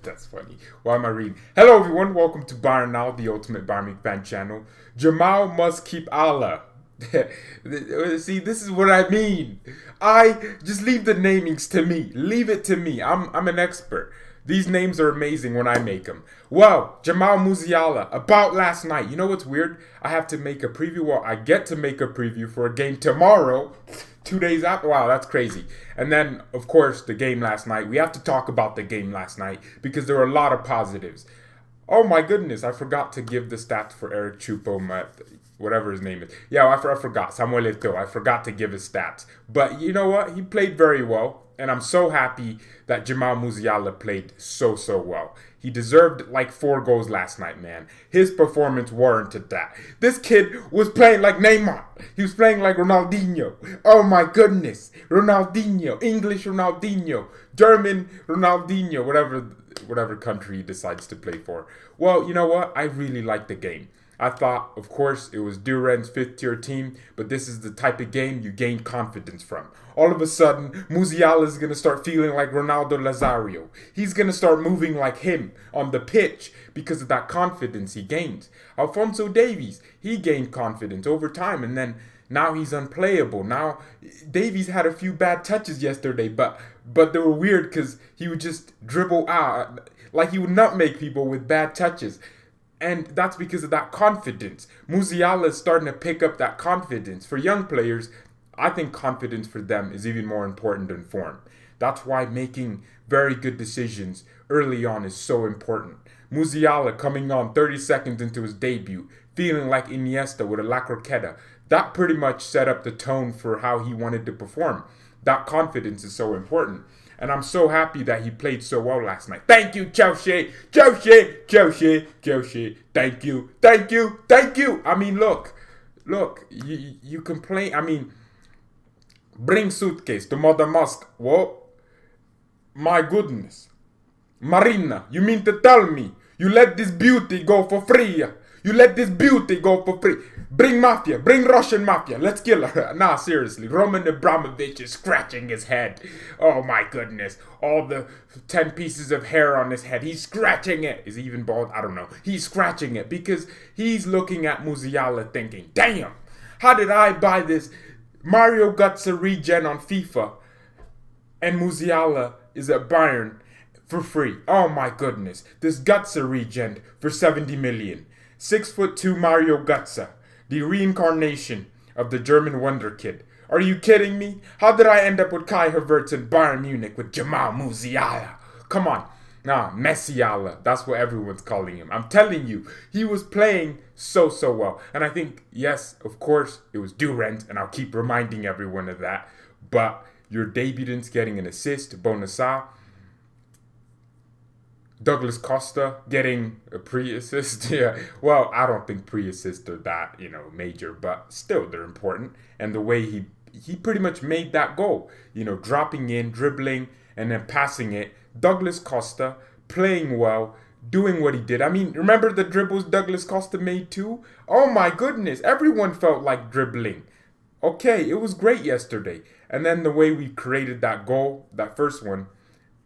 That's funny. Why am I reading? Hello, everyone. Welcome to BayernNow, the ultimate Bayern Munich fan channel. Jamal must keep Allah. See, this is what I mean. I just leave the namings to me. Leave it to me. I'm an expert. These names are amazing when I make them. Well, Jamal Musiala, about last night. You know what's weird? I have to make a preview. Well, I get to make a preview for a game tomorrow. 2 days after. Wow, that's crazy. And then, of course, the game last night. We have to talk about the game last night because there were a lot of positives. Oh my goodness, I forgot to give the stats for Eric Choupo, whatever his name is. Yeah, I forgot. Samuel Eto'o. I forgot to give his stats. But you know what? He played very well. And I'm so happy that Jamal Musiala played so well. He deserved like 4 goals last night, man. His performance warranted that. This kid was playing like Neymar. He was playing like Ronaldinho. Oh my goodness. Ronaldinho. English Ronaldinho. German Ronaldinho. Whatever country he decides to play for. Well, you know what? I really liked the game. I thought, of course, it was Duran's 5th-tier team, but this is the type of game you gain confidence from. All of a sudden, Musiala is going to start feeling like Ronaldo Nazario. He's going to start moving like him on the pitch because of that confidence he gains. Alphonso Davies, he gained confidence over time, and then now he's unplayable. Now, Davies had a few bad touches yesterday, but they were weird because he would just dribble out. Like he would nutmeg people with bad touches. And that's because of that confidence. Musiala is starting to pick up that confidence. For young players, I think confidence for them is even more important than form. That's why making very good decisions early on is so important. Musiala coming on 30 seconds into his debut, feeling like Iniesta with a La Croqueta, that pretty much set up the tone for how he wanted to perform. That confidence is so important. And I'm so happy that he played so well last night. Thank you, Chelsea. Thank you. I mean, look. You complain. I mean, bring suitcase to Mother Musk. Whoa. My goodness. Marina, you mean to tell me you let this beauty go for free? Bring mafia. Bring Russian mafia. Let's kill her. Nah, seriously. Roman Abramovich is scratching his head. Oh my goodness. All the 10 pieces of hair on his head. He's scratching it. Is he even bald? I don't know. He's scratching it because he's looking at Musiala thinking, damn, how did I buy this Mario Götze regen on FIFA and Musiala is at Bayern for free? Oh my goodness. This Götze regen for 70 million. 6'2" Mario Götze, the reincarnation of the German Wonderkid. Are you kidding me? How did I end up with Kai Havertz and Bayern Munich with Jamal Musiala? Come on. Nah, Messiala. That's what everyone's calling him. I'm telling you, he was playing so well. And I think, yes, of course, it was Durant, and I'll keep reminding everyone of that. But your debutants getting an assist, Bonasa, Douglas Costa getting a pre-assist. Yeah, well, I don't think pre-assists are that, major, but still they're important. And the way he pretty much made that goal, dropping in, dribbling, and then passing it. Douglas Costa playing well, doing what he did. I mean, remember the dribbles Douglas Costa made too? Oh my goodness, everyone felt like dribbling. Okay, it was great yesterday. And then the way we created that goal, that first one,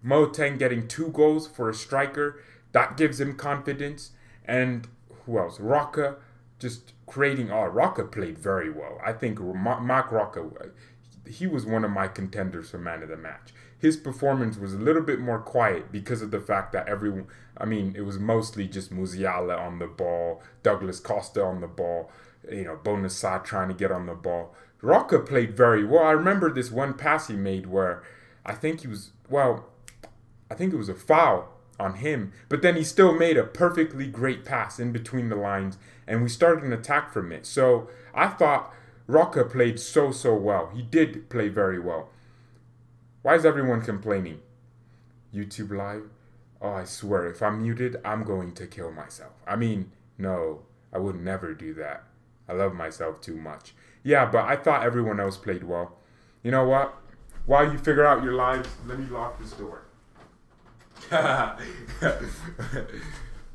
Moting getting 2 goals for a striker, that gives him confidence. And who else? Rocca just creating. Rocca played very well. I think Mark Rocca, he was one of my contenders for man of the match. His performance was a little bit more quiet because of the fact that it was mostly just Musiala on the ball, Douglas Costa on the ball, Bonasa trying to get on the ball. Rocca played very well. I remember this one pass he made where I think it was a foul on him, but then he still made a perfectly great pass in between the lines, and we started an attack from it. So I thought Rocca played so well. He did play very well. Why is everyone complaining? YouTube Live? Oh, I swear, if I'm muted, I'm going to kill myself. I mean, no, I would never do that. I love myself too much. Yeah, but I thought everyone else played well. You know what? While you figure out your lives, let me lock this door.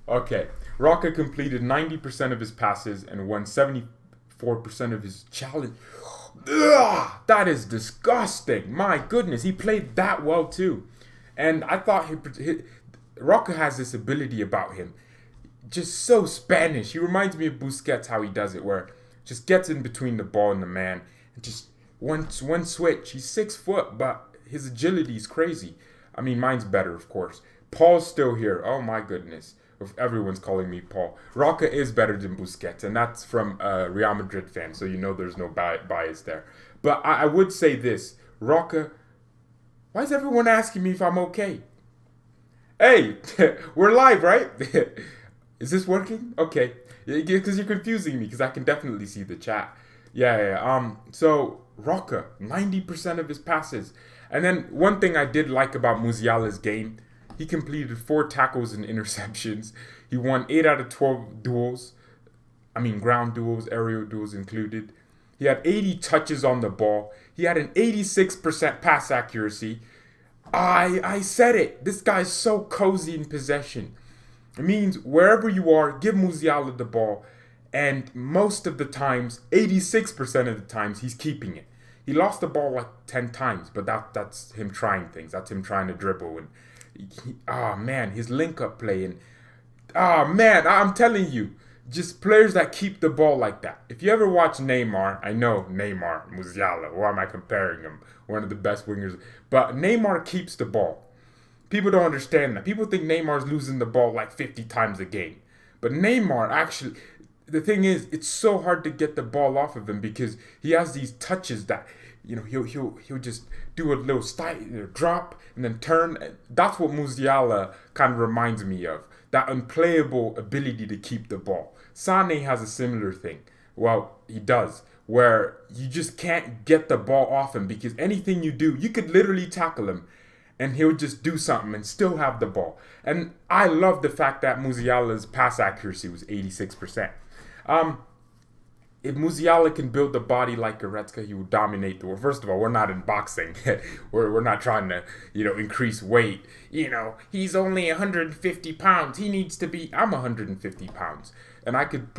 Okay. Rocca completed 90% of his passes and won 74% of his challenge. Ugh, that is disgusting. My goodness, he played that well too. And I thought Roca has this ability about him, just so Spanish. He reminds me of Busquets, how he does it, where just gets in between the ball and the man, and just one switch. He's 6 foot, but his agility is crazy. I mean, mine's better, of course. Paul's still here. Oh my goodness. Everyone's calling me Paul. Roca is better than Busquets, and that's from a Real Madrid fan, so you know there's no bias there. But I would say this. Roca, why is everyone asking me if I'm okay? Hey, we're live, right? Is this working? Okay. Because you're confusing me, because I can definitely see the chat. Yeah. So, Roca, 90% of his passes. And then one thing I did like about Musiala's game, he completed 4 tackles and interceptions. He won 8 out of 12 duels. I mean, ground duels, aerial duels included. He had 80 touches on the ball. He had an 86% pass accuracy. I said it. This guy's so cozy in possession. It means wherever you are, give Musiala the ball. And most of the times, 86% of the times, he's keeping it. He lost the ball like 10 times, but that's him trying things. That's him trying to dribble. And his link-up play. And I'm telling you, just players that keep the ball like that. If you ever watch Neymar, I know Neymar, Musiala, why am I comparing him? One of the best wingers. But Neymar keeps the ball. People don't understand that. People think Neymar's losing the ball like 50 times a game. But Neymar actually, the thing is, it's so hard to get the ball off of him because he has these touches that, he'll just do a little drop and then turn. That's what Musiala kind of reminds me of. That unplayable ability to keep the ball. Sané has a similar thing. Well, he does. Where you just can't get the ball off him because anything you do, you could literally tackle him and he'll just do something and still have the ball. And I love the fact that Musiala's pass accuracy was 86%. If Musiala can build the body like Goretzka, he will dominate the world. First of all, we're not in boxing. we're not trying to, increase weight. He's only 150 pounds. He needs to be, I'm 150 pounds. And I could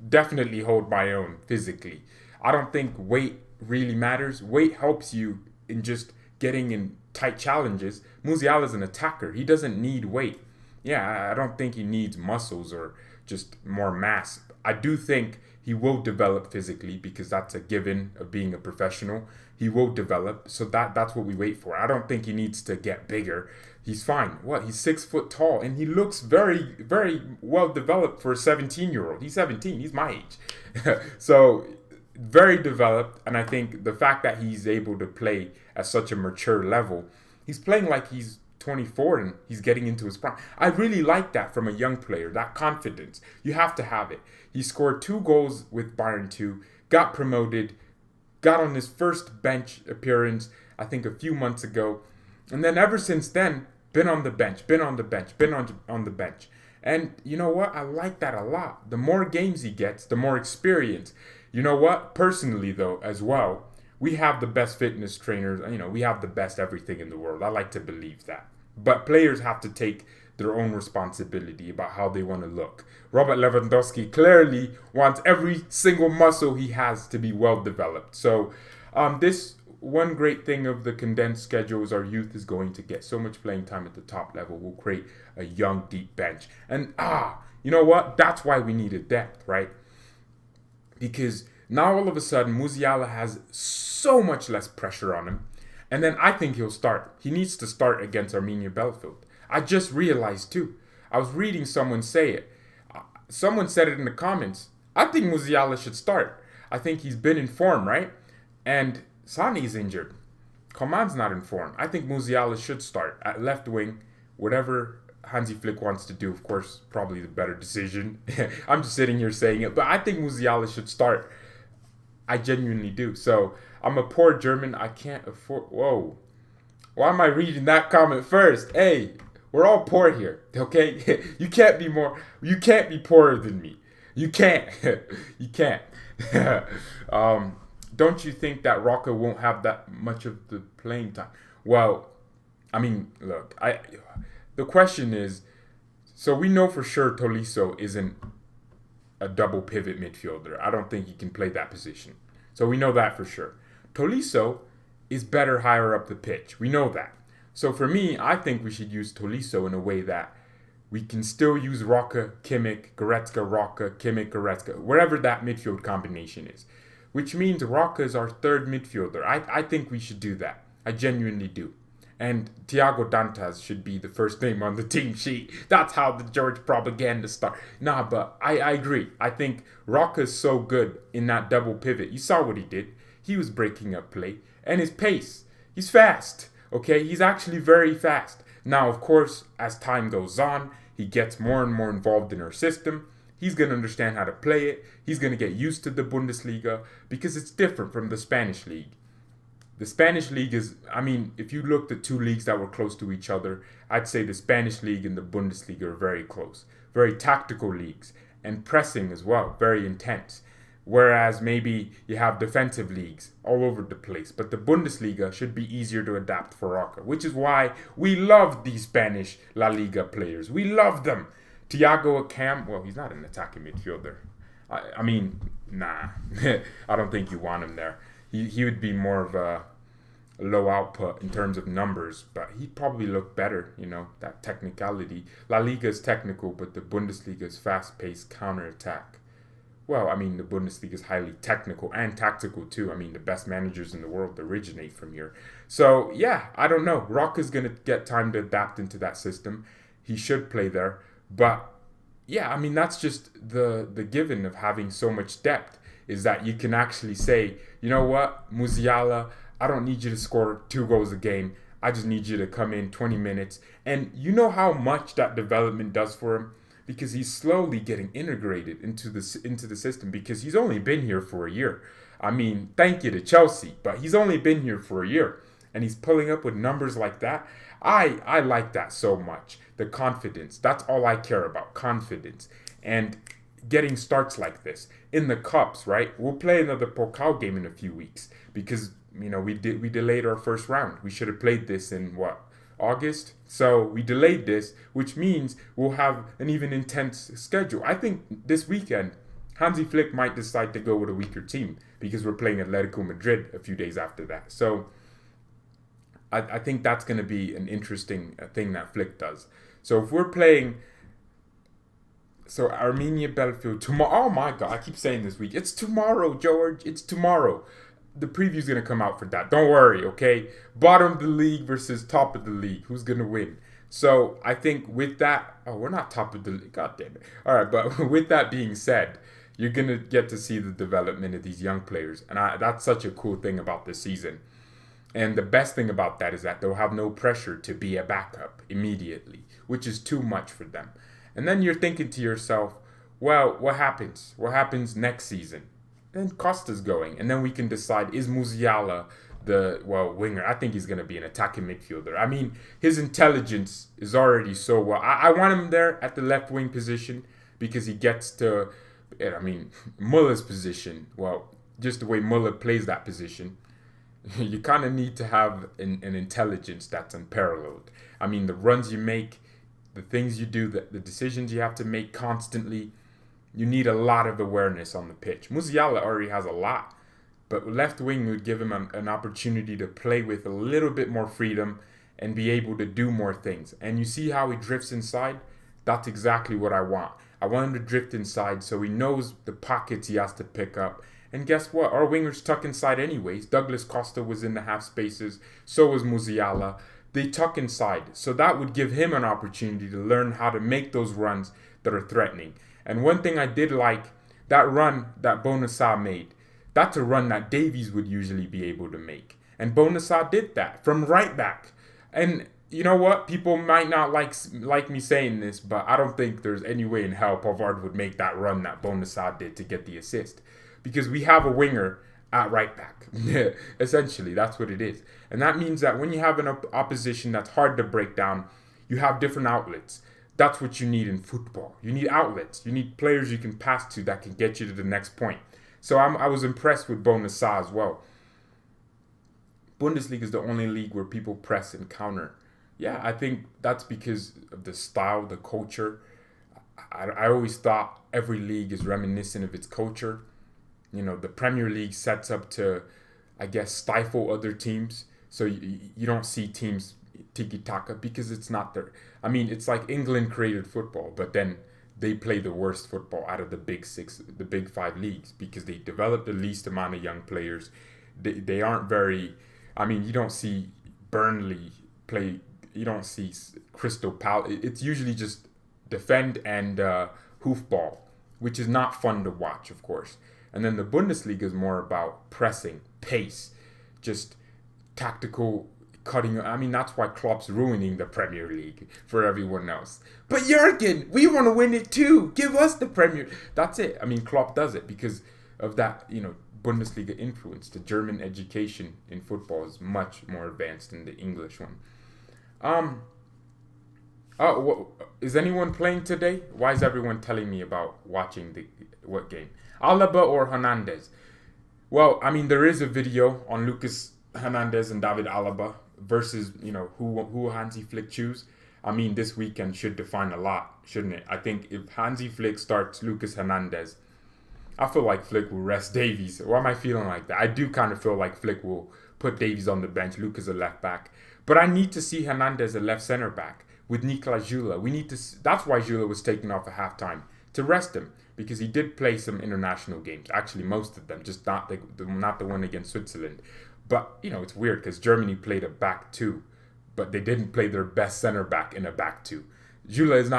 definitely hold my own physically. I don't think weight really matters. Weight helps you in just getting in tight challenges. Musiala's an attacker. He doesn't need weight. Yeah, I don't think he needs muscles or just more mass. I do think he will develop physically because that's a given of being a professional. He will develop, so that's what we wait for. I don't think he needs to get bigger. He's fine. He's 6 foot tall, and he looks very, very well developed for a 17-year-old. He's 17. He's my age. So, very developed, and I think the fact that he's able to play at such a mature level, he's playing like he's 24 and he's getting into his prime. I really like that from a young player, that confidence. You have to have it. He scored 2 goals with Bayern 2, got promoted, got on his first bench appearance, I think a few months ago. And then ever since then, been on the bench. And you know what? I like that a lot. The more games he gets, the more experience. You know what? Personally, though, as well, we have the best fitness trainers. We have the best everything in the world. I like to believe that. But players have to take their own responsibility about how they want to look. Robert Lewandowski clearly wants every single muscle he has to be well developed. So this one great thing of the condensed schedule is our youth is going to get so much playing time at the top level. We'll create a young, deep bench. And you know what? That's why we needed depth, right? Because now all of a sudden Musiala has so much less pressure on him. And then I think he'll start. He needs to start against Arminia Bielefeld. I just realized too. I was reading someone say it. Someone said it in the comments. I think Musiala should start. I think he's been in form, right? And Sané's injured. Coman's not in form. I think Musiala should start at left wing. Whatever Hansi Flick wants to do, of course, probably the better decision. I'm just sitting here saying it. But I think Musiala should start. I genuinely do. So I'm a poor German. I can't afford. Whoa. Why am I reading that comment first? Hey, we're all poor here. Okay? You can't be poorer than me. You can't. You can't. Don't you think that Roca won't have that much of the playing time? Well, I mean, look, the question is, so we know for sure Tolisso isn't a double pivot midfielder. I don't think he can play that position. So we know that for sure. Tolisso is better higher up the pitch. We know that. So for me, I think we should use Tolisso in a way that we can still use Roca, Kimmich, Goretzka, Roca, Kimmich, Goretzka, wherever that midfield combination is. Which means Roca is our third midfielder. I think we should do that. I genuinely do. And Thiago Dantas should be the first name on the team sheet. That's how the George propaganda starts. Nah, but I agree. I think Roca is so good in that double pivot. You saw what he did. He was breaking up play. And his pace. He's fast. Okay, he's actually very fast. Now, of course, as time goes on, he gets more and more involved in our system. He's going to understand how to play it. He's going to get used to the Bundesliga because it's different from the Spanish league. The Spanish league is, I mean, if you looked at two leagues that were close to each other, I'd say the Spanish league and the Bundesliga are very close. Very tactical leagues. And pressing as well, very intense. Whereas maybe you have defensive leagues all over the place. But the Bundesliga should be easier to adapt for Roca, which is why we love these Spanish La Liga players. We love them. Thiago Cam, well, he's not an attacking midfielder. I mean, nah. I don't think you want him there. He would be more of a low output in terms of numbers, but he'd probably look better, that technicality. La Liga is technical, but the Bundesliga is fast-paced counter-attack. Well, I mean, the Bundesliga is highly technical and tactical too. I mean, the best managers in the world originate from here. So, yeah, I don't know. Roca's going to get time to adapt into that system. He should play there. But, yeah, I mean, that's just the given of having so much depth, is that you can actually say, you know what, Musiala, I don't need you to score 2 goals a game. I just need you to come in 20 minutes. And you know how much that development does for him? Because he's slowly getting integrated into the system, because he's only been here for a year. I mean, thank you to Chelsea, but he's only been here for a year, and he's pulling up with numbers like that. I like that so much. The confidence, that's all I care about, confidence. And getting starts like this in the cups, right? We'll play another Pokal game in a few weeks because we delayed our first round. We should have played this in August. So we delayed this, which means we'll have an even intense schedule. I think this weekend, Hansi Flick might decide to go with a weaker team because we're playing Atletico Madrid a few days after that. So I think that's going to be an interesting thing that Flick does. So if we're playing, Arminia Bielefeld tomorrow. Oh my God, I keep saying this week. It's tomorrow, George. It's tomorrow. The preview's going to come out for that. Don't worry, okay? Bottom of the league versus top of the league. Who's going to win? So I think with that, we're not top of the league. God damn it. All right, but with that being said, you're going to get to see the development of these young players. And that's such a cool thing about this season. And the best thing about that is that they'll have no pressure to be a backup immediately, which is too much for them. And then you're thinking to yourself, well, what happens? What happens next season? Then Costa's going, and then we can decide, is Musiala the winger? I think he's going to be an attacking midfielder. I mean, his intelligence is already so well. I want him there at the left wing position because he gets to, Muller's position. Well, just the way Muller plays that position, you kind of need to have an intelligence that's unparalleled. I mean, the runs you make, the things you do, the decisions you have to make constantly. You need a lot of awareness on the pitch. Musiala already has a lot, but left wing would give him an opportunity to play with a little bit more freedom and be able to do more things. And you see how he drifts inside? That's exactly what I want. I want him to drift inside so he knows the pockets he has to pick up. And guess what? Our wingers tuck inside anyways. Douglas Costa was in the half spaces. So was Musiala. They tuck inside. So that would give him an opportunity to learn how to make those runs that are threatening. And one thing I did like, that run that Bonassar made, that's a run that Davies would usually be able to make. And Bonassar did that from right back. And you know what? People might not like me saying this, but I don't think there's any way in hell Pavard would make that run that Bonassar did to get the assist. Because we have a winger at right back. Essentially, that's what it is. And that means that when you have an opposition that's hard to break down, you have different outlets. That's what you need in football. You need outlets. You need players you can pass to that can get you to the next point. So I was impressed with Bonassar as well. Bundesliga is the only league where people press and counter. Yeah, I think that's because of the style, the culture. I always thought every league is reminiscent of its culture. The Premier League sets up to, I guess, stifle other teams. So you don't see teams, tiki-taka because it's not their. I mean, it's like England created football, but then they play the worst football out of the big six, the big five leagues because they develop the least amount of young players. They aren't very. I mean, you don't see Burnley play. You don't see Crystal Palace. It's usually just defend and hoofball, which is not fun to watch, of course. And then the Bundesliga is more about pressing, pace, just tactical cutting. I mean, that's why Klopp's ruining the Premier League for everyone else. But Jurgen, we want to win it too. Give us the Premier. That's it. I mean, Klopp does it because of that, Bundesliga influence. The German education in football is much more advanced than the English one. Is anyone playing today? Why is everyone telling me about watching what game? Alaba or Hernandez? Well, I mean, there is a video on Lucas Hernandez and David Alaba versus, who Hansi Flick choose. I mean, this weekend should define a lot, shouldn't it? I think if Hansi Flick starts Lucas Hernandez, I feel like Flick will rest Davies. Why am I feeling like that? I do kind of feel like Flick will put Davies on the bench, Lucas a left back. But I need to see Hernandez a left center back with Nicolas Jula. That's why Jula was taken off at halftime, to rest him, because he did play some international games. Actually, most of them, just not the one against Switzerland. But, it's weird because Germany played a back two, but they didn't play their best center back in a back two. Jula's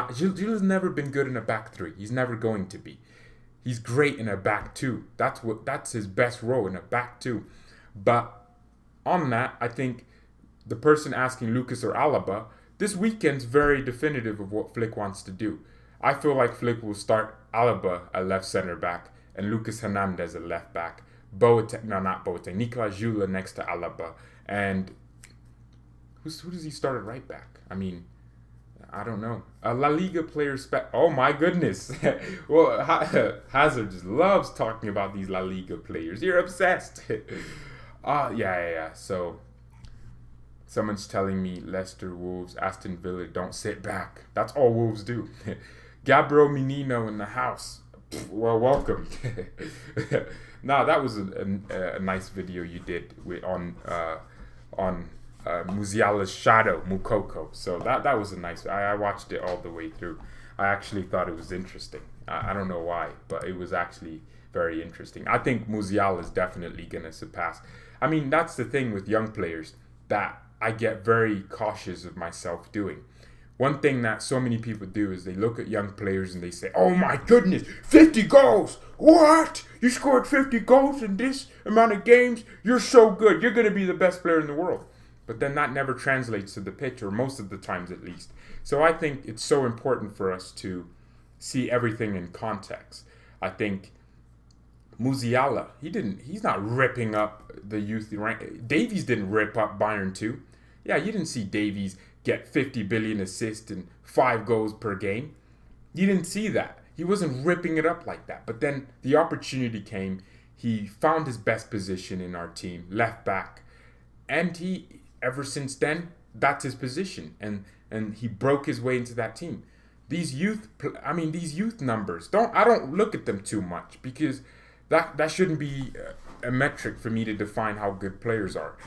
never been good in a back three. He's never going to be. He's great in a back two. That's his best role, in a back two. But on that, I think the person asking Lucas or Alaba, this weekend's very definitive of what Flick wants to do. I feel like Flick will start Alaba at left center back and Lucas Hernandez at left back. Nicolas Jula next to Alaba. And who does he start at right back? I mean, I don't know. A La Liga player oh my goodness. Well, Hazard just loves talking about these La Liga players. You're obsessed. Yeah. So someone's telling me Leicester, Wolves, Aston Villa, don't sit back. That's all Wolves do. Gabriel Menino in the house. Well, welcome. No, that was a nice video you did on Musiala's shadow, Mukoko. So that was a nice. I watched it all the way through. I actually thought it was interesting. I don't know why, but it was actually very interesting. I think Musiala is definitely going to surpass. I mean, that's the thing with young players that I get very cautious of myself doing. One thing that so many people do is they look at young players and they say, oh my goodness, 50 goals. What? You scored 50 goals in this amount of games? You're so good. You're going to be the best player in the world. But then that never translates to the pitch, or most of the times at least. So I think it's so important for us to see everything in context. I think Musiala, he's not ripping up the youth rank. Davies didn't rip up Bayern too. Yeah, you didn't see Davies get 50 billion assists and 5 goals per game. You didn't see that. He wasn't ripping it up like that. But then the opportunity came. He found his best position in our team, left back. And ever since then, that's his position. And he broke his way into that team. These youth numbers, I don't look at them too much, because that shouldn't be a metric for me to define how good players are.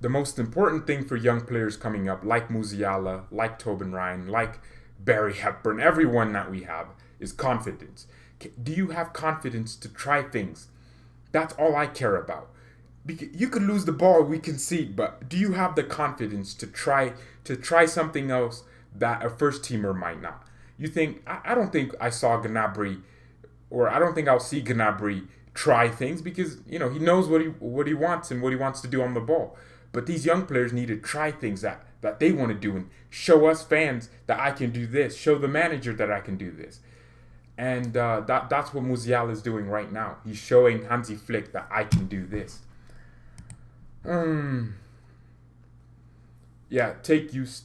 The most important thing for young players coming up, like Musiala, like Tobin Ryan, like Barry Hepburn, everyone that we have, is confidence. Do you have confidence to try things? That's all I care about. You could lose the ball, we concede, but do you have the confidence to try something else that a first teamer might not? You think, I don't think I saw Gnabry, or I don't think I'll see Gnabry try things, because he knows what he wants and what he wants to do on the ball. But these young players need to try things that they want to do and show us fans that I can do this, show the manager that I can do this. And that's what Musiala is doing right now. He's showing Hansi Flick that I can do this. Yeah, take youth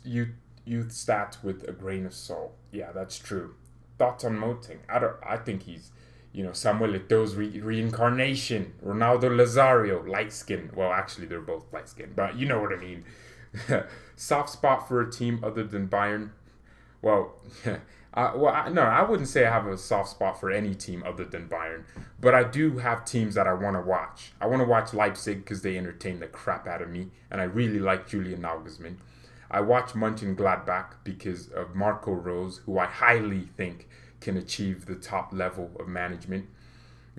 stats with a grain of salt. Yeah, that's true. Thoughts on Moting? I think he's, Samuel Eto'o's reincarnation. Ronaldo Lazario, light skin. Well, actually, they're both light skin, but you know what I mean. Soft spot for a team other than Bayern? Well, I wouldn't say I have a soft spot for any team other than Bayern, but I do have teams that I want to watch. I want to watch Leipzig because they entertain the crap out of me, and I really like Julian Nagelsmann. I watch Mönchengladbach because of Marco Rose, who I highly think can achieve the top level of management.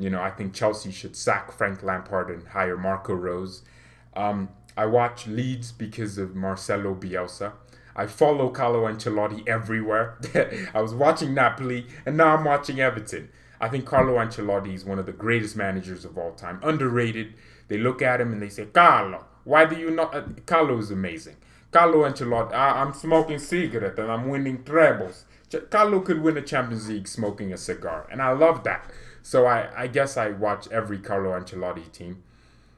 I think Chelsea should sack Frank Lampard and hire Marco Rose. I watch Leeds because of Marcelo Bielsa. I follow Carlo Ancelotti everywhere. I was watching Napoli, and now I'm watching Everton. I think Carlo Ancelotti is one of the greatest managers of all time. Underrated. They look at him and they say, Carlo, why do you not... Carlo is amazing. Carlo Ancelotti, I'm smoking cigarette and I'm winning trebles. Carlo could win a Champions League smoking a cigar, and I love that. So I guess I watch every Carlo Ancelotti team.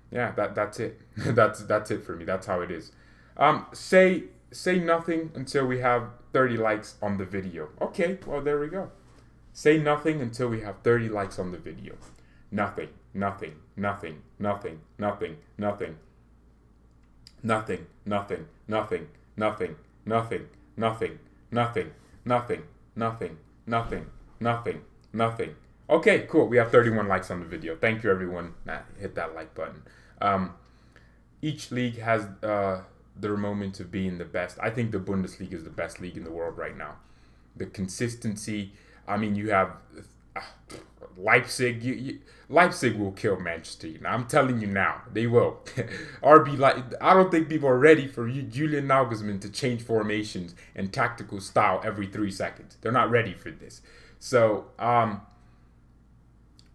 Yeah, that's it. that's it for me. That's how it is. Say nothing until we have 30 likes on the video. Okay, well, there we go. Say nothing until we have 30 likes on the video. Nothing, nothing, nothing, nothing, nothing, nothing, nothing, nothing, nothing, nothing, nothing, nothing, nothing, nothing, nothing, nothing, nothing, nothing. Okay, cool. We have 31 likes on the video. Thank you, everyone. Hit that like button. Each league has their moment of being the best. I think the Bundesliga is the best league in the world right now. The consistency. I mean, you have Leipzig. Leipzig will kill Manchester United. I'm telling you now, they will. I don't think people are ready for Julian Nagelsmann to change formations and tactical style every 3 seconds. They're not ready for this. So,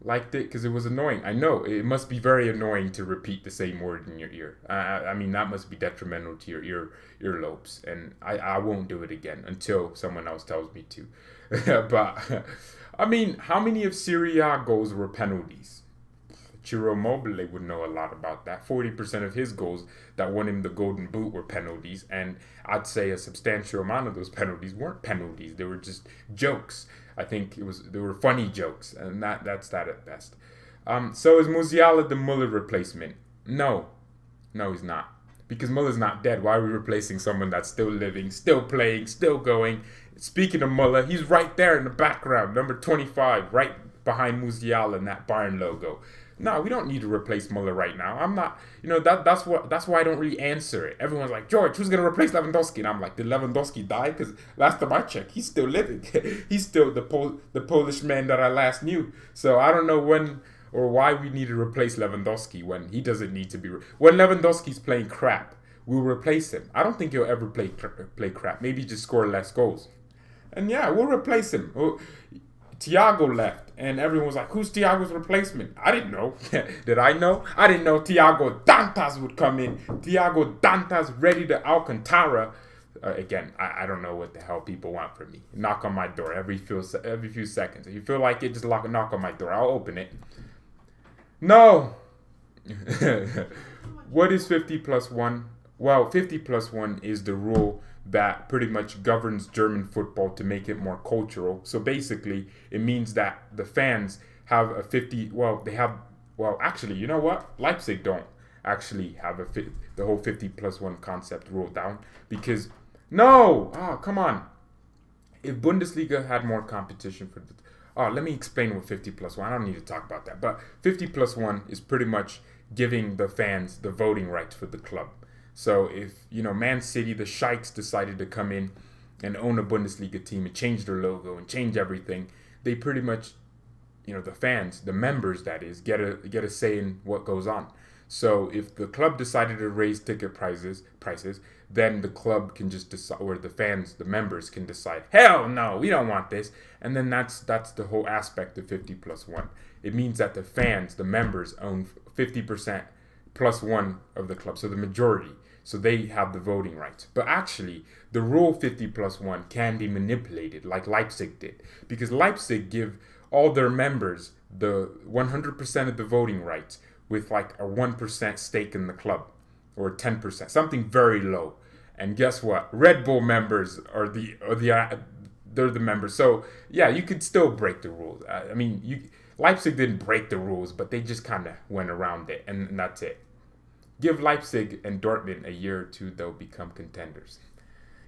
liked it because it was annoying. I know it must be very annoying to repeat the same word in your ear. I mean, that must be detrimental to your earlobes, and I won't do it again until someone else tells me to. But I mean, how many of Serie A goals were penalties? Ciro Immobile would know a lot about that. 40% of his goals that won him the Golden Boot were penalties, and I'd say a substantial amount of those penalties weren't penalties. They were just jokes. I think they were funny jokes, and that's that at best. So is Musiala the Muller replacement? No, he's not, because Muller's not dead. Why are we replacing someone that's still living, still playing, still going? Speaking of Muller, he's right there in the background, number 25, right behind Musiala in that Bayern logo. No, we don't need to replace Muller right now. I'm not, that's why I don't really answer it. Everyone's like, George, who's going to replace Lewandowski? And I'm like, did Lewandowski die? Because last time I checked, he's still living. He's still the Polish man that I last knew. So I don't know when or why we need to replace Lewandowski when he doesn't need to be. When Lewandowski's playing crap, we'll replace him. I don't think he'll ever play crap. Maybe just score less goals. And yeah, we'll replace him. Thiago left, and everyone was like, who's Thiago's replacement? I didn't know. Did I know? I didn't know Thiago Dantas would come in. Thiago Dantas ready to Alcantara. Again, I don't know what the hell people want from me. Knock on my door every few seconds. If you feel like it, just knock on my door. I'll open it. No. What is 50 plus 1? Well, 50 plus 1 is the rule that pretty much governs German football to make it more cultural. So basically, it means that the fans have a 50... actually, you know what? Leipzig don't actually have the whole 50 plus 1 concept ruled down. Because, no! Oh, come on. If Bundesliga had more competition for... let me explain what 50 plus 1... I don't need to talk about that. But 50 plus 1 is pretty much giving the fans the voting rights for the club. So if, Man City, the Sheiks decided to come in and own a Bundesliga team and change their logo and change everything, they pretty much, the fans, the members that is, get a say in what goes on. So if the club decided to raise ticket prices, then the club can just decide, or the fans, the members can decide, hell no, we don't want this. And then that's the whole aspect of 50 plus 1. It means that the fans, the members, own 50% plus 1 of the club, so the majority. So they have the voting rights. But actually, the rule 50 plus 1 can be manipulated like Leipzig did. Because Leipzig give all their members the 100% of the voting rights with like a 1% stake in the club. Or 10%. Something very low. And guess what? Red Bull members are they're the members. So yeah, you could still break the rules. Leipzig didn't break the rules, but they just kind of went around it. And that's it. Give Leipzig and Dortmund a year or two, they'll become contenders.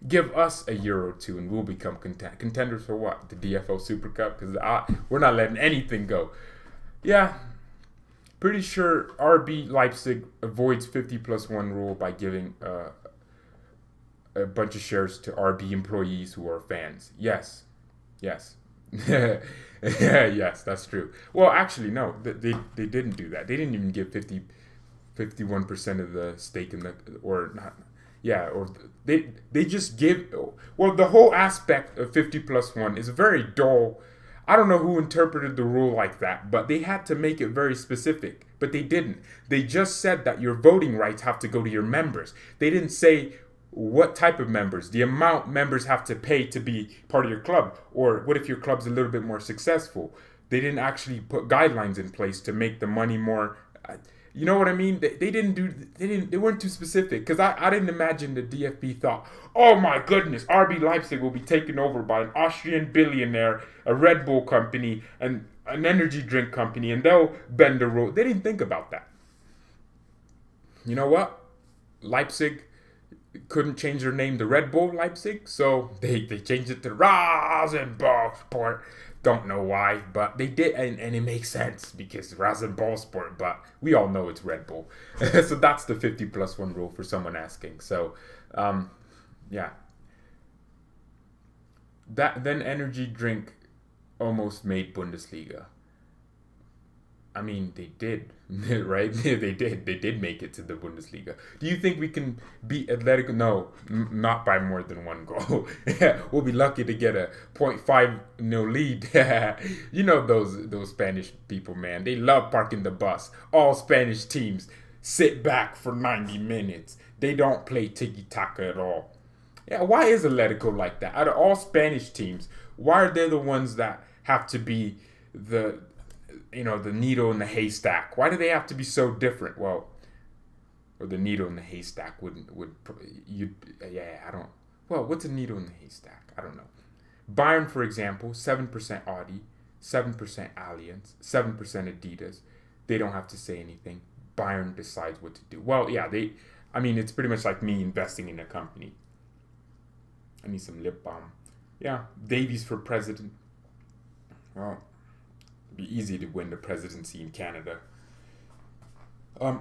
Give us a year or two and we'll become contenders for what? The DFL Super Cup? Because we're not letting anything go. Yeah, pretty sure RB Leipzig avoids 50 plus 1 rule by giving a bunch of shares to RB employees who are fans. Yes, yes. Yes, that's true. Well, actually, no, they didn't do that. They didn't even give 51% of the stake in the, or not, yeah, or they just give, well, the whole aspect of 50+1 is very dull. I don't know who interpreted the rule like that, but they had to make it very specific. But they didn't. They just said that your voting rights have to go to your members. They didn't say what type of members, the amount members have to pay to be part of your club, or what if your club's a little bit more successful. They didn't actually put guidelines in place to make the money more. You know what I mean? They didn't do. They weren't too specific, because I didn't imagine the DFB thought, oh my goodness, RB Leipzig will be taken over by an Austrian billionaire, a Red Bull company, and an energy drink company, and they'll bend the rule. They didn't think about that. You know what? Leipzig couldn't change their name to Red Bull Leipzig, so they changed it to Rasenballsport. Don't know why, but they did, and it makes sense because Rasenballsport, but we all know it's Red Bull. So that's the 50+1 rule for someone asking. So, yeah. That then energy drink almost made Bundesliga. I mean, they did, right? They did make it to the Bundesliga. Do you think we can beat Atletico? No, not by more than one goal. We'll be lucky to get a 0.5-0 lead. You know those Spanish people, man. They love parking the bus. All Spanish teams sit back for 90 minutes. They don't play tiki-taka at all. Yeah, why is Atletico like that? Out of all Spanish teams, why are they the ones that have to be the needle in the haystack? Why do they have to be so different? Well, or the needle in the haystack I don't. Well, what's a needle in the haystack? I don't know. Bayern, for example, 7% Audi, 7% Allianz, 7% Adidas. They don't have to say anything. Bayern decides what to do. Well, yeah, it's pretty much like me investing in a company. I need some lip balm. Yeah, Davies for president. Well, be easy to win the presidency in Canada.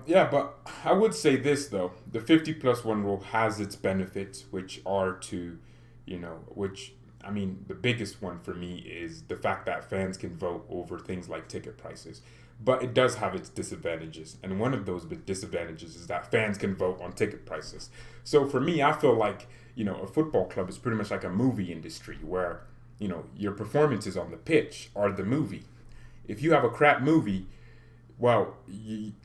Yeah, but I would say this though: the 50+1 rule has its benefits, which are to, the biggest one for me is the fact that fans can vote over things like ticket prices. But it does have its disadvantages, and one of those disadvantages is that fans can vote on ticket prices. So for me, I feel like a football club is pretty much like a movie industry where your performances on the pitch are the movie. If you have a crap movie, well,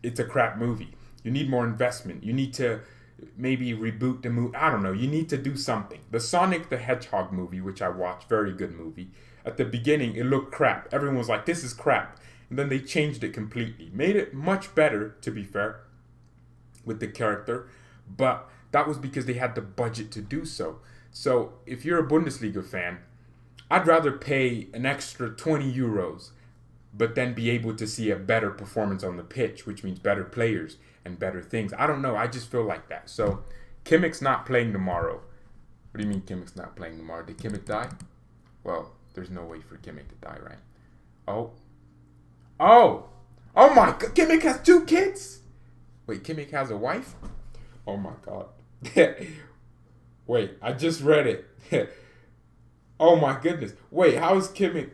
it's a crap movie. You need more investment. You need to maybe reboot the movie. I don't know. You need to do something. The Sonic the Hedgehog movie, which I watched, very good movie. At the beginning, it looked crap. Everyone was like, this is crap. And then they changed it completely. Made it much better, to be fair, with the character. But that was because they had the budget to do so. So if you're a Bundesliga fan, I'd rather pay an extra 20 euros but then be able to see a better performance on the pitch, which means better players and better things. I don't know. I just feel like that. So Kimmich's not playing tomorrow. What do you mean Kimmich's not playing tomorrow? Did Kimmich die? Well, there's no way for Kimmich to die, right? Oh my God. Kimmich has 2 kids? Wait, Kimmich has a wife? Oh my God. Wait, I just read it. Oh my goodness. Wait, how is Kimmich?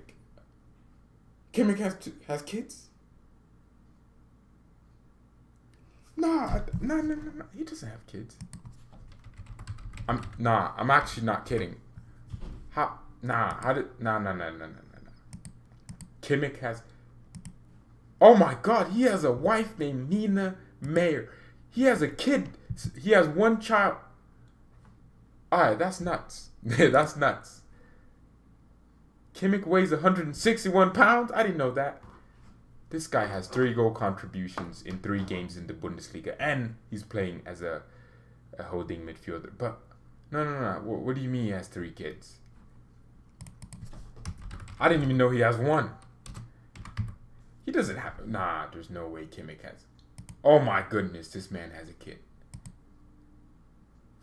Kimmich has kids? No. He doesn't have kids. I'm actually not kidding. No. Kimmich has. Oh my God, he has a wife named Nina Mayer. He has a kid. He has 1 child. Alright, that's nuts. That's nuts. Kimmich weighs 161 pounds? I didn't know that. This guy has 3 goal contributions in 3 games in the Bundesliga, and he's playing as a holding midfielder. But, no. What do you mean he has 3 kids? I didn't even know he has 1. He doesn't have... Nah, there's no way Kimmich has... Oh my goodness, this man has a kid.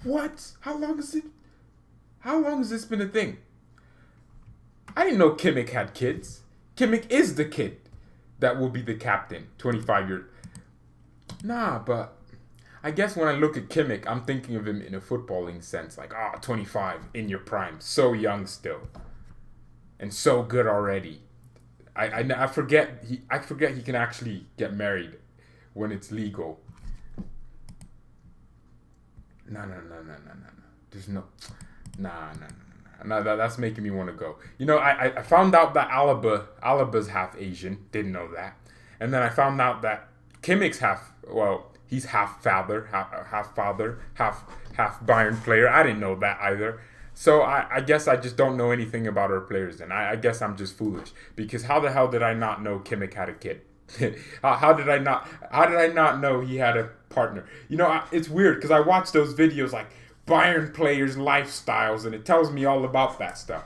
What? How long has this been a thing? I didn't know Kimmich had kids. Kimmich is the kid that will be the captain, 25 years. Nah, but I guess when I look at Kimmich, I'm thinking of him in a footballing sense, like 25 in your prime, so young still, and so good already. I forget he can actually get married when it's legal. No. There's no. Nah. No, that's making me want to go. You know, I found out that Alaba's half Asian. Didn't know that. And then I found out that Kimmich's he's half father, half Bayern player. I didn't know that either. So I guess I just don't know anything about our players. And I guess I'm just foolish, because how the hell did I not know Kimmich had a kid? How did I not know he had a partner? You know, it's weird because I watch those videos like Bayern players' lifestyles, and it tells me all about that stuff.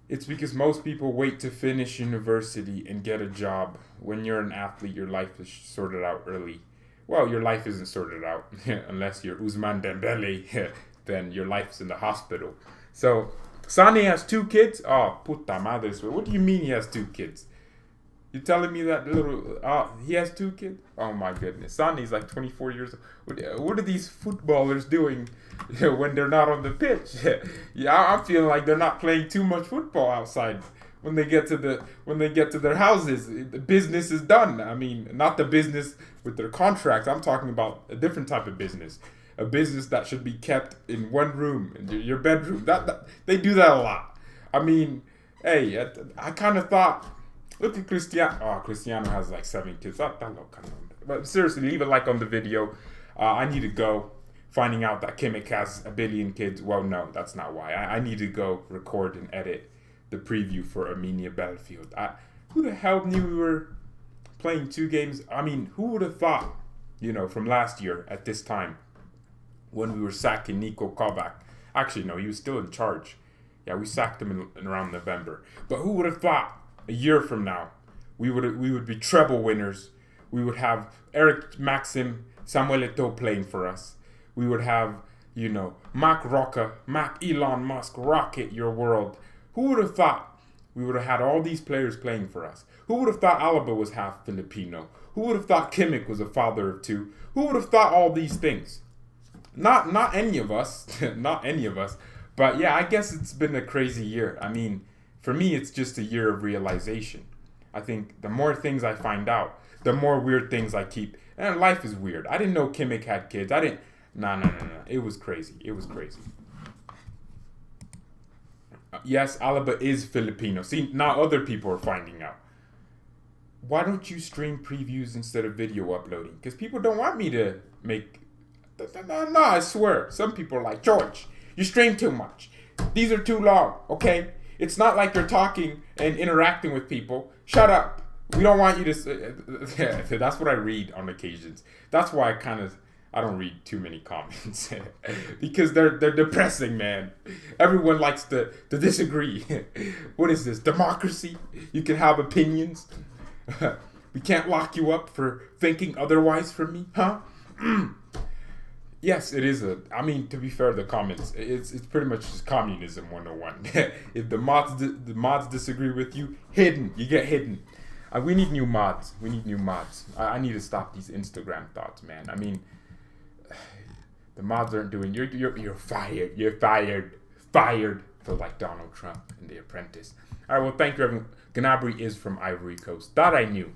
It's because most people wait to finish university and get a job. When you're an athlete, your life is sorted out early. Well, your life isn't sorted out unless you're Ousmane Dembele. Then your life's in the hospital. So Sane has 2 kids. Oh, puta madre! What do you mean he has 2 kids? You're telling me that he has 2 kids? Oh my goodness. Sane's like 24 years old. What are these footballers doing when they're not on the pitch? Yeah, I'm feeling like they're not playing too much football outside. When they get to their houses, the business is done. I mean, not the business with their contracts. I'm talking about a different type of business. A business that should be kept in one room, in your bedroom. That they do that a lot. I mean, hey, I kind of thought, look at Cristiano. Oh, Cristiano has like 7 kids. But seriously, leave a like on the video. I need to go. Finding out that Kimmich has a billion kids. Well, no, that's not why. I need to go record and edit the preview for Arminia Bielefeld. Who the hell knew we were playing 2 games? I mean, who would have thought, from last year at this time, when we were sacking Nico Kovac. Actually, no, he was still in charge. Yeah, we sacked him in around November. But who would have thought a year from now we would be treble winners? We would have Eric Maxim, Samuel Eto'o playing for us. We would have, Mac Rocca, Mac Elon Musk, rocket your world. Who would have thought we would have had all these players playing for us? Who would have thought Alaba was half Filipino? Who would have thought Kimmich was a father of 2? Who would have thought all these things? Not any of us. Not any of us. But yeah, I guess it's been a crazy year. I mean, for me, it's just a year of realization. I think the more things I find out, the more weird things I keep. And life is weird. I didn't know Kimmich had kids. No. It was crazy. Yes, Alaba is Filipino. See, now other people are finding out. Why don't you stream previews instead of video uploading? Because people don't want me to make... No, I swear. Some people are like, George, you stream too much. These are too long, okay? It's not like you're talking and interacting with people. Shut up. We don't want you to... That's what I read on occasions. That's why I don't read too many comments. Because they're depressing, man. Everyone likes to disagree. What is this? Democracy? You can have opinions? We can't lock you up for thinking otherwise from me? Huh? Yes, it is I mean, to be fair, the comments, it's pretty much just communism 101. If the mods disagree with you, you get hidden. We need new mods. I need to stop these Instagram thoughts, man. I mean, the mods aren't doing. You're fired. You're fired for like Donald Trump and The Apprentice. All right. Well, thank you, everyone. Gnabry is from Ivory Coast. That I knew.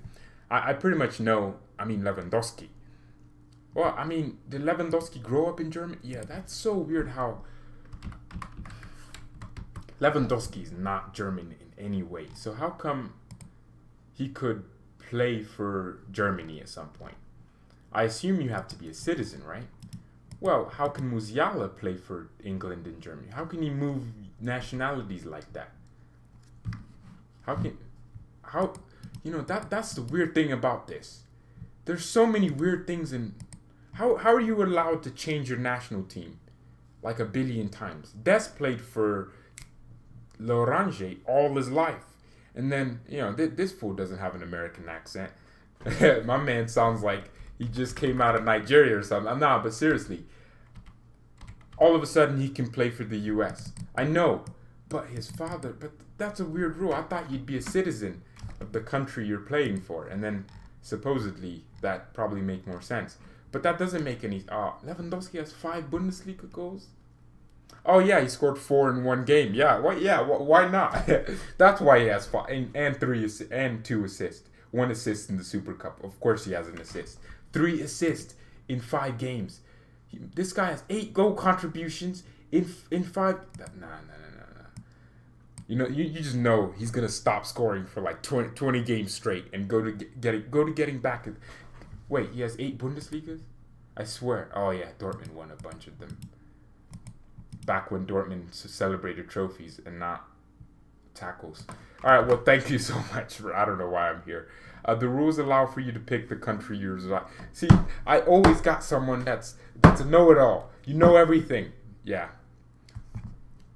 I pretty much know. I mean, Lewandowski. Well, I mean, did Lewandowski grow up in Germany? Yeah, that's so weird how Lewandowski is not German in any way. So how come he could play for Germany at some point? I assume you have to be a citizen, right? Well, how can Musiala play for England and Germany? How can he move nationalities like that? That's the weird thing about this. There's so many weird things in... How are you allowed to change your national team like a billion times? Des played for L'Orange all his life. And then, this fool doesn't have an American accent. My man sounds like he just came out of Nigeria or something. Nah, but seriously. All of a sudden he can play for the US. I know, but that's a weird rule. I thought you'd be a citizen of the country you're playing for. And then supposedly that probably make more sense. But that doesn't make any. Lewandowski has 5 Bundesliga goals. Oh yeah, he scored 4 in one game. Yeah, why? Yeah, why not? That's why he has 5 and 2 assists. 1 assist in the Super Cup. Of course, he has an assist. 3 assists in 5 games. This guy has 8 goal contributions in 5. Nah. You know, you just know he's gonna stop scoring for like 20 games straight and go to getting back. Wait, he has 8 Bundesligas? I swear. Oh yeah, Dortmund won a bunch of them. Back when Dortmund celebrated trophies and not tackles. All right, well, thank you so much for. I don't know why I'm here. The rules allow for you to pick the country you reside. See, I always got someone that's a know-it-all. You know everything. Yeah.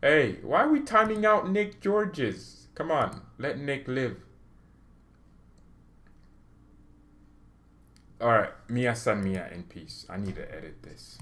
Hey, why are we timing out Nick Georges? Come on, let Nick live. Alright, Mia San Mia in peace. I need to edit this.